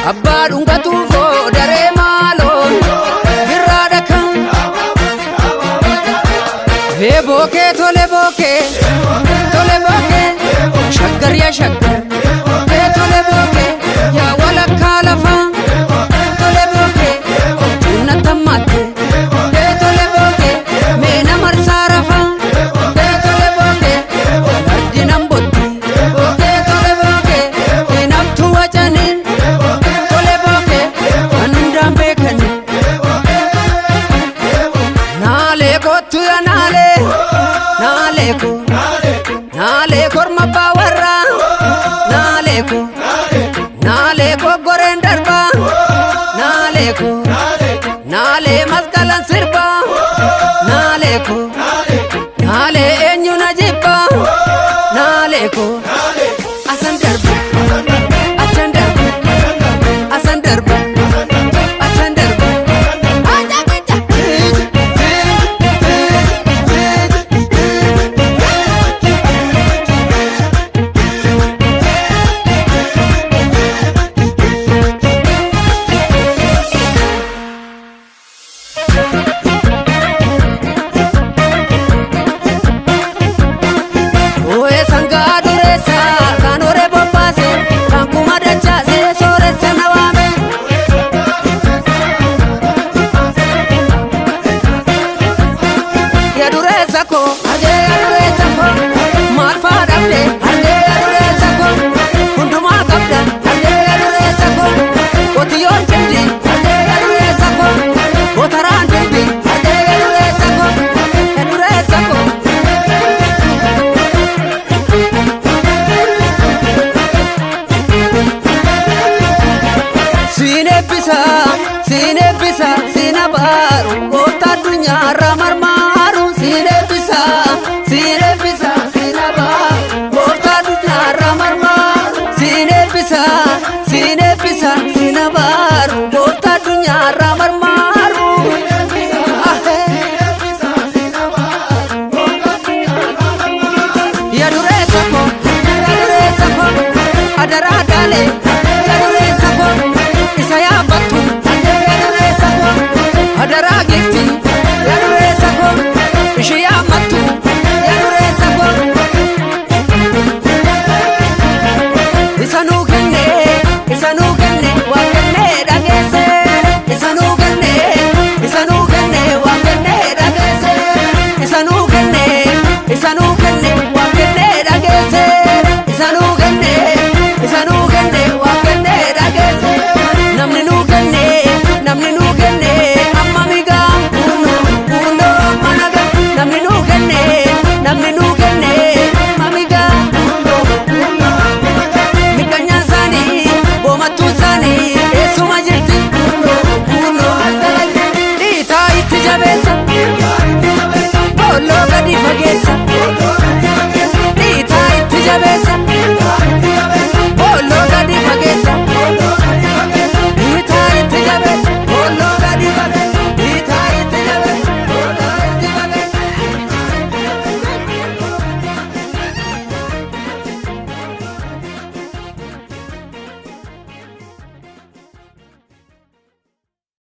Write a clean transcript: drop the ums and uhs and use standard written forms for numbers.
Abbaadhuun gatuufoo daree maaloo birraadha kan bookee tole bookee shaggar yaa shaggar tole bookee yaa walakkaa lafaa tole bookee objuun nattammaatti tole bookee meena marsaa rafaa tole bookee ardi nan botti tole bookee hinaftu wacanii tole bookee handaan beekanii naalee kottu yaa naalee naalee korma baawarra naalee goreen darba naalee masqalan sirba naalee eenyu na jibba naalee asan darba achan darba asan darba achan darba Sinabaru kota dunya ramarmaru sinebisa sinabaru kota dunya ramarmaru sinebisa sinabaru kota dunya ramarmaru ya duresa ko adara dale ya duresa ko isaya batu adara gifti ya duresa ko ishiya matu ya duresa ko isanu kenne